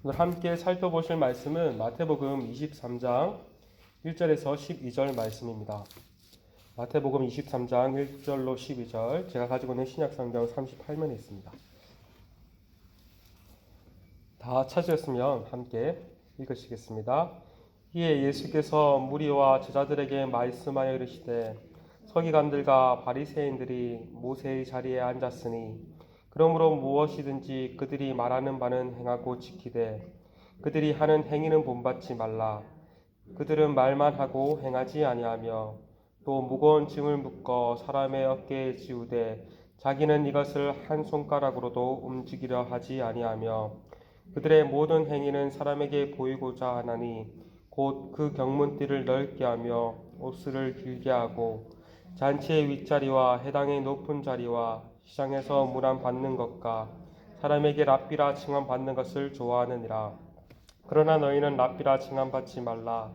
오늘 함께 살펴보실 말씀은 마태복음 23장 1절에서 12절 말씀입니다. 마태복음 23장 1절로 12절, 제가 가지고 있는 신약성경 38면에 있습니다. 다 찾으셨으면 함께 읽으시겠습니다. 이에 예수께서 무리와 제자들에게 말씀하여 이르시되, 서기관들과 바리새인들이 모세의 자리에 앉았으니 그러므로 무엇이든지 그들이 말하는 바는 행하고 지키되 그들이 하는 행위는 본받지 말라. 그들은 말만 하고 행하지 아니하며 또 무거운 짐을 묶어 사람의 어깨에 지우되 자기는 이것을 한 손가락으로도 움직이려 하지 아니하며 그들의 모든 행위는 사람에게 보이고자 하나니 곧 그 경문띠를 넓게 하며 옷을 길게 하고 잔치의 윗자리와 해당의 높은 자리와 시장에서 문안 받는 것과 사람에게 랍비라 칭함 받는 것을 좋아하느니라. 그러나 너희는 랍비라 칭함 받지 말라.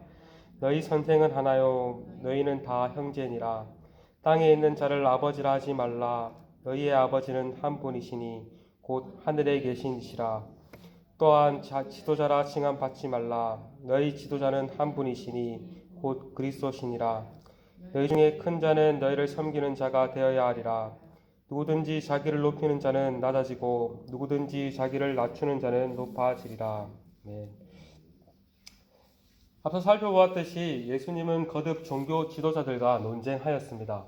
너희 선생은 하나요 너희는 다 형제니라. 땅에 있는 자를 아버지라 하지 말라. 너희의 아버지는 한 분이시니 곧 하늘에 계신이시라. 또한 지도자라 칭함 받지 말라. 너희 지도자는 한 분이시니 곧 그리스도시니라. 너희 중에 큰 자는 너희를 섬기는 자가 되어야 하리라. 누구든지 자기를 높이는 자는 낮아지고 누구든지 자기를 낮추는 자는 높아지리라. 네. 앞서 살펴보았듯이 예수님은 거듭 종교 지도자들과 논쟁하였습니다.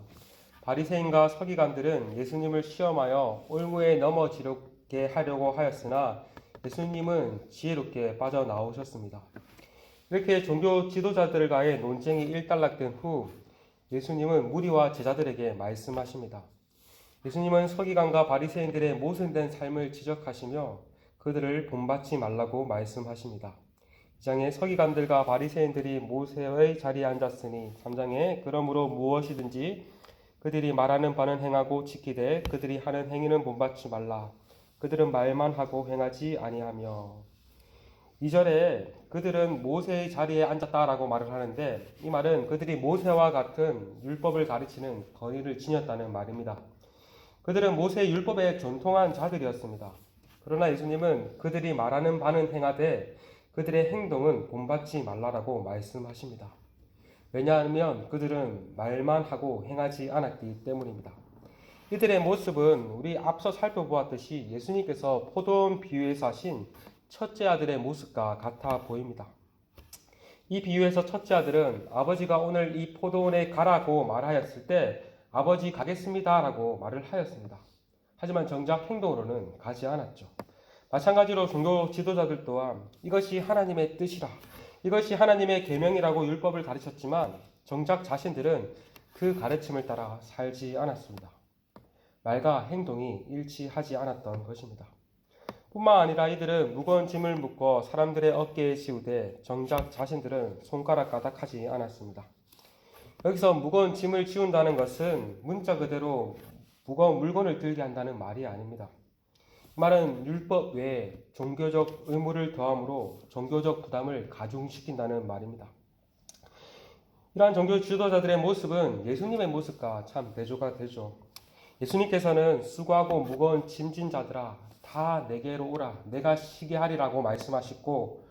바리새인과 서기관들은 예수님을 시험하여 올무에 넘어지게 하려고 하였으나 예수님은 지혜롭게 빠져나오셨습니다. 이렇게 종교 지도자들과의 논쟁이 일단락된 후 예수님은 무리와 제자들에게 말씀하십니다. 예수님은 서기관과 바리새인들의 모순된 삶을 지적하시며 그들을 본받지 말라고 말씀하십니다. 2장에 서기관들과 바리새인들이 모세의 자리에 앉았으니 3장에 그러므로 무엇이든지 그들이 말하는 바는 행하고 지키되 그들이 하는 행위는 본받지 말라. 그들은 말만 하고 행하지 아니하며. 2절에 그들은 모세의 자리에 앉았다라고 말을 하는데 이 말은 그들이 모세와 같은 율법을 가르치는 권위를 지녔다는 말입니다. 그들은 모세의 율법에 전통한 자들이었습니다. 그러나 예수님은 그들이 말하는 바는 행하되 그들의 행동은 본받지 말라라고 말씀하십니다. 왜냐하면 그들은 말만 하고 행하지 않았기 때문입니다. 이들의 모습은 우리 앞서 살펴보았듯이 예수님께서 포도원 비유에서 하신 첫째 아들의 모습과 같아 보입니다. 이 비유에서 첫째 아들은 아버지가 오늘 이 포도원에 가라고 말하였을 때 아버지 가겠습니다 라고 말을 하였습니다. 하지만 정작 행동으로는 가지 않았죠. 마찬가지로 종교 지도자들 또한 이것이 하나님의 뜻이라, 이것이 하나님의 계명이라고 율법을 가르쳤지만 정작 자신들은 그 가르침을 따라 살지 않았습니다. 말과 행동이 일치하지 않았던 것입니다. 뿐만 아니라 이들은 무거운 짐을 묶어 사람들의 어깨에 지우되 정작 자신들은 손가락 가닥하지 않았습니다. 여기서 무거운 짐을 지운다는 것은 문자 그대로 무거운 물건을 들게 한다는 말이 아닙니다. 말은 율법 외에 종교적 의무를 더함으로 종교적 부담을 가중시킨다는 말입니다. 이러한 종교 지도자들의 모습은 예수님의 모습과 참 대조가 되죠. 예수님께서는 수고하고 무거운 짐진 자들아 다 내게로 오라 내가 쉬게 하리라고 말씀하시고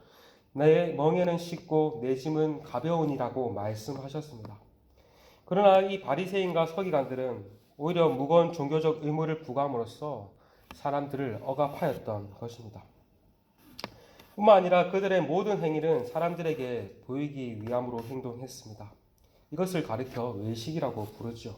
내 멍에는 쉽고 내 짐은 가벼우니라고 말씀하셨습니다. 그러나 이 바리새인과 서기관들은 오히려 무거운 종교적 의무를 부과함으로써 사람들을 억압하였던 것입니다. 뿐만 아니라 그들의 모든 행위는 사람들에게 보이기 위함으로 행동했습니다. 이것을 가리켜 외식이라고 부르죠.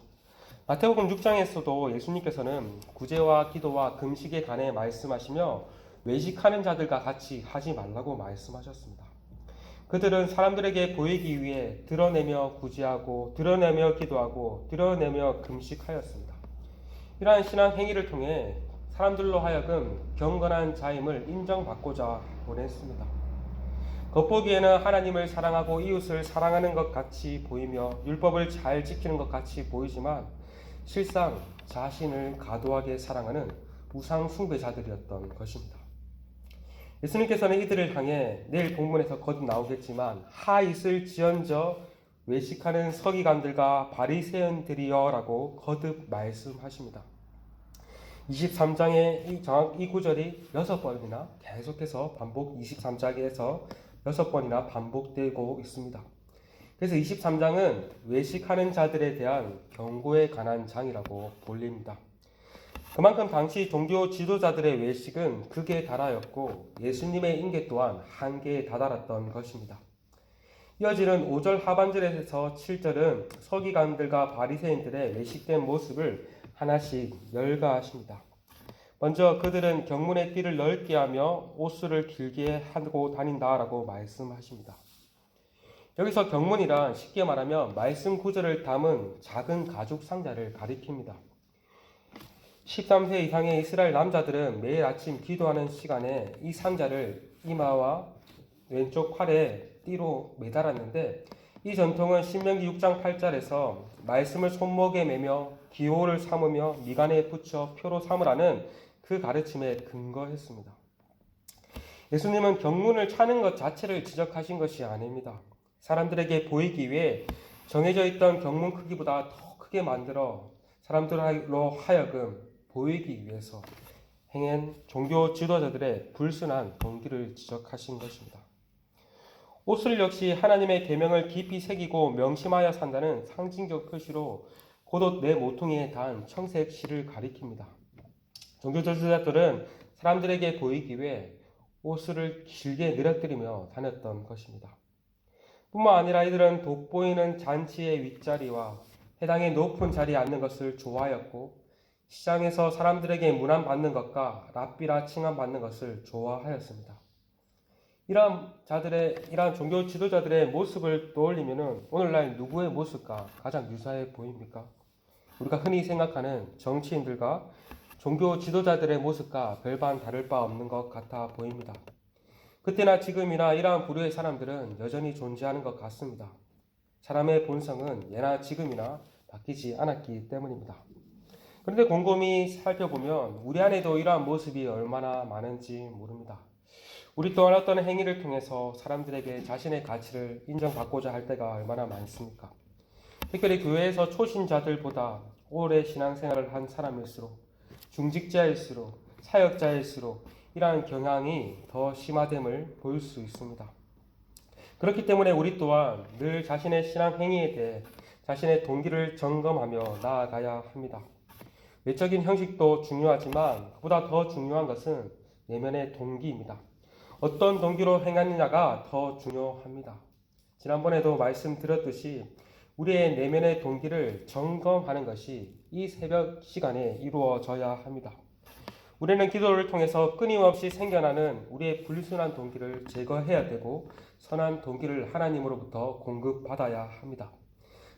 마태복음 6장에서도 예수님께서는 구제와 기도와 금식에 관해 말씀하시며 외식하는 자들과 같이 하지 말라고 말씀하셨습니다. 그들은 사람들에게 보이기 위해 드러내며 구제하고 드러내며 기도하고 드러내며 금식하였습니다. 이러한 신앙 행위를 통해 사람들로 하여금 경건한 자임을 인정받고자 원했습니다. 겉보기에는 하나님을 사랑하고 이웃을 사랑하는 것 같이 보이며 율법을 잘 지키는 것 같이 보이지만 실상 자신을 과도하게 사랑하는 우상 숭배자들이었던 것입니다. 예수님께서는 이들을 향해 내일 본문에서 거듭 나오겠지만 하 있을지언저 외식하는 서기관들과 바리새인들이여 라고 거듭 말씀하십니다. 23장의 이 구절이 6번이나 계속해서 반복 23장에서 6번이나 반복되고 있습니다. 그래서 23장은 외식하는 자들에 대한 경고에 관한 장이라고 불립니다. 그만큼 당시 종교 지도자들의 외식은 극에 달하였고 예수님의 인계 또한 한계에 다다랐던 것입니다. 이어지는 5절 하반절에서 7절은 서기관들과 바리새인들의 외식된 모습을 하나씩 열거하십니다. 먼저 그들은 경문의 띠를 넓게 하며 옷수를 길게 하고 다닌다라고 말씀하십니다. 여기서 경문이란 쉽게 말하면 말씀 구절을 담은 작은 가죽 상자를 가리킵니다. 13세 이상의 이스라엘 남자들은 매일 아침 기도하는 시간에 이 상자를 이마와 왼쪽 팔에 띠로 매달았는데 이 전통은 신명기 6장 8절에서 말씀을 손목에 매며 기호를 삼으며 미간에 붙여 표로 삼으라는 그 가르침에 근거했습니다. 예수님은 경문을 차는 것 자체를 지적하신 것이 아닙니다. 사람들에게 보이기 위해 정해져 있던 경문 크기보다 더 크게 만들어 사람들로 하여금 보이기 위해서 행한 종교 지도자들의 불순한 동기를 지적하신 것입니다. 옷을 역시 하나님의 계명을 깊이 새기고 명심하여 산다는 상징적 표시로 곧옷 내 모퉁이에 단 청색 실을 가리킵니다. 종교 지도자들은 사람들에게 보이기 위해 옷을 길게 늘어뜨리며 다녔던 것입니다. 뿐만 아니라 이들은 돋보이는 잔치의 윗자리와 해당의 높은 자리에 앉는 것을 좋아하였고 시장에서 사람들에게 문안받는 것과 랍비라 칭함받는 것을 좋아하였습니다. 이러한 종교 지도자들의 모습을 떠올리면 오늘날 누구의 모습과 가장 유사해 보입니까? 우리가 흔히 생각하는 정치인들과 종교 지도자들의 모습과 별반 다를 바 없는 것 같아 보입니다. 그때나 지금이나 이러한 부류의 사람들은 여전히 존재하는 것 같습니다. 사람의 본성은 예나 지금이나 바뀌지 않았기 때문입니다. 그런데 곰곰이 살펴보면 우리 안에도 이러한 모습이 얼마나 많은지 모릅니다. 우리 또한 어떤 행위를 통해서 사람들에게 자신의 가치를 인정받고자 할 때가 얼마나 많습니까? 특별히 교회에서 초신자들보다 오래 신앙생활을 한 사람일수록, 중직자일수록, 사역자일수록 이러한 경향이 더 심화됨을 보일 수 있습니다. 그렇기 때문에 우리 또한 늘 자신의 신앙 행위에 대해 자신의 동기를 점검하며 나아가야 합니다. 외적인 형식도 중요하지만 그보다 더 중요한 것은 내면의 동기입니다. 어떤 동기로 행하느냐가 더 중요합니다. 지난번에도 말씀드렸듯이 우리의 내면의 동기를 점검하는 것이 이 새벽 시간에 이루어져야 합니다. 우리는 기도를 통해서 끊임없이 생겨나는 우리의 불순한 동기를 제거해야 되고 선한 동기를 하나님으로부터 공급받아야 합니다.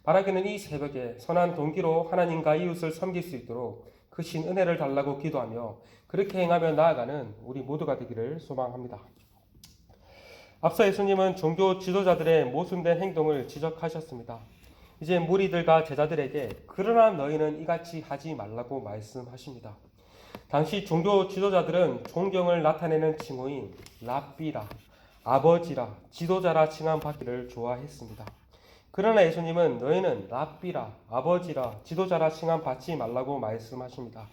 바라기는 이 새벽에 선한 동기로 하나님과 이웃을 섬길 수 있도록 크신 은혜를 달라고 기도하며 그렇게 행하며 나아가는 우리 모두가 되기를 소망합니다. 앞서 예수님은 종교 지도자들의 모순된 행동을 지적하셨습니다. 이제 무리들과 제자들에게 그러나 너희는 이같이 하지 말라고 말씀하십니다. 당시 종교 지도자들은 존경을 나타내는 칭호인 랍비라, 아버지라, 지도자라 칭함받기를 좋아했습니다. 그러나 예수님은 너희는 랍비라, 아버지라, 지도자라 칭함받지 말라고 말씀하십니다.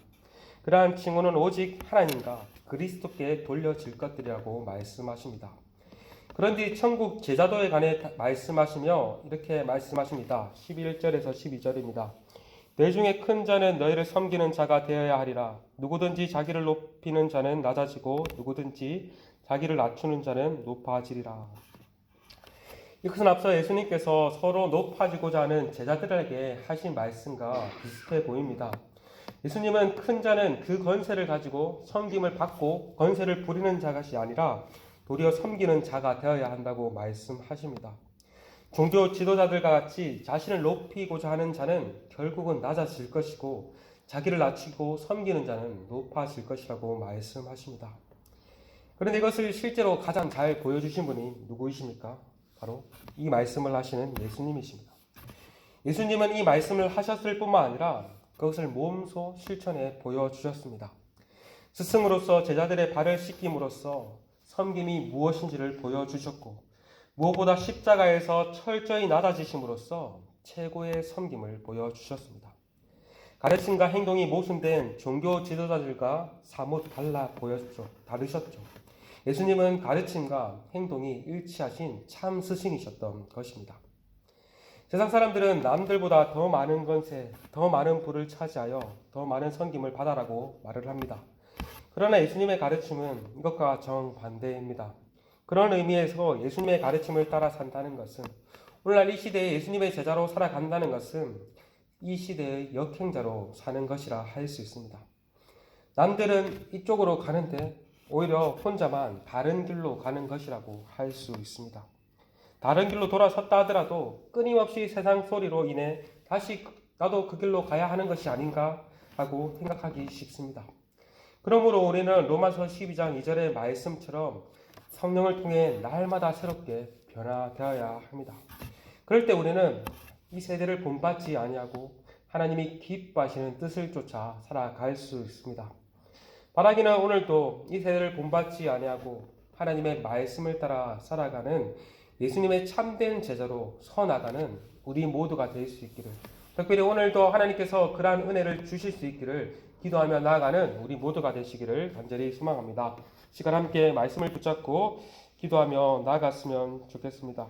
그러한 칭호는 오직 하나님과 그리스도께 돌려질 것들이라고 말씀하십니다. 그런데 천국 제자도에 관해 말씀하시며 이렇게 말씀하십니다. 11절에서 12절입니다. 내 중에 큰 자는 너희를 섬기는 자가 되어야 하리라. 누구든지 자기를 높이는 자는 낮아지고 누구든지 자기를 낮추는 자는 높아지리라. 이것은 앞서 예수님께서 서로 높아지고자 하는 제자들에게 하신 말씀과 비슷해 보입니다. 예수님은 큰 자는 그 권세를 가지고 섬김을 받고 권세를 부리는 자가 아니라 도리어 섬기는 자가 되어야 한다고 말씀하십니다. 종교 지도자들과 같이 자신을 높이고자 하는 자는 결국은 낮아질 것이고 자기를 낮추고 섬기는 자는 높아질 것이라고 말씀하십니다. 그런데 이것을 실제로 가장 잘 보여주신 분이 누구이십니까? 바로 이 말씀을 하시는 예수님이십니다. 예수님은 이 말씀을 하셨을 뿐만 아니라 그것을 몸소 실천해 보여주셨습니다. 스승으로서 제자들의 발을 씻김으로써 섬김이 무엇인지를 보여주셨고 무엇보다 십자가에서 철저히 낮아지심으로써 최고의 섬김을 보여주셨습니다. 가르침과 행동이 모순된 종교 지도자들과 사뭇 다르셨죠. 예수님은 가르침과 행동이 일치하신 참 스승이셨던 것입니다. 세상 사람들은 남들보다 더 많은 권세, 더 많은 부를 차지하여 더 많은 섬김을 받아라고 말을 합니다. 그러나 예수님의 가르침은 이것과 정반대입니다. 그런 의미에서 예수님의 가르침을 따라 산다는 것은, 오늘날 이 시대에 예수님의 제자로 살아간다는 것은 이 시대의 역행자로 사는 것이라 할 수 있습니다. 남들은 이쪽으로 가는데 오히려 혼자만 다른 길로 가는 것이라고 할 수 있습니다. 다른 길로 돌아섰다 하더라도 끊임없이 세상 소리로 인해 다시 나도 그 길로 가야 하는 것이 아닌가 하고 생각하기 쉽습니다. 그러므로 우리는 로마서 12장 2절의 말씀처럼 성령을 통해 날마다 새롭게 변화되어야 합니다. 그럴 때 우리는 이 세대를 본받지 아니하고 하나님이 기뻐하시는 뜻을 쫓아 살아갈 수 있습니다. 바라기는 오늘도 이 세대를 본받지 아니하고 하나님의 말씀을 따라 살아가는 예수님의 참된 제자로 서 나가는 우리 모두가 될 수 있기를, 특별히 오늘도 하나님께서 그러한 은혜를 주실 수 있기를 기도하며 나아가는 우리 모두가 되시기를 간절히 소망합니다. 시간 함께 말씀을 붙잡고 기도하며 나아갔으면 좋겠습니다.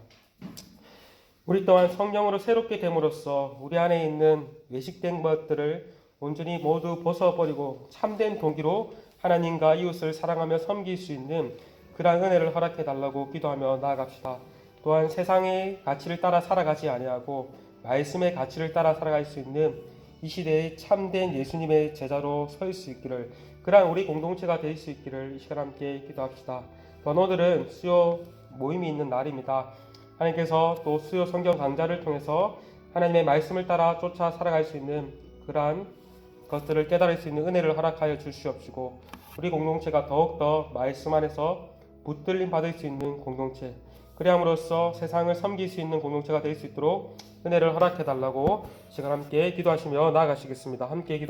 우리 또한 성령으로 새롭게 됨으로써 우리 안에 있는 외식된 것들을 온전히 모두 벗어버리고 참된 동기로 하나님과 이웃을 사랑하며 섬길 수 있는 그러한 은혜를 허락해 달라고 기도하며 나아갑시다. 또한 세상의 가치를 따라 살아가지 아니하고 말씀의 가치를 따라 살아갈 수 있는 이 시대의 참된 예수님의 제자로 설 수 있기를, 그러한 우리 공동체가 될 수 있기를 이 시간 함께 기도합시다. 또한 오늘은 수요 모임이 있는 날입니다. 하나님께서 또 수요 성경 강좌를 통해서 하나님의 말씀을 따라 쫓아 살아갈 수 있는 그러한 것들을 깨달을 수 있는 은혜를 허락하여 주시옵시고, 우리 공동체가 더욱더 말씀 안에서 붙들림 받을 수 있는 공동체, 그리함으로써 세상을 섬길 수 있는 공동체가 될 수 있도록 은혜를 허락해 달라고 시간 함께 기도하시며 나아가시겠습니다. 함께 기도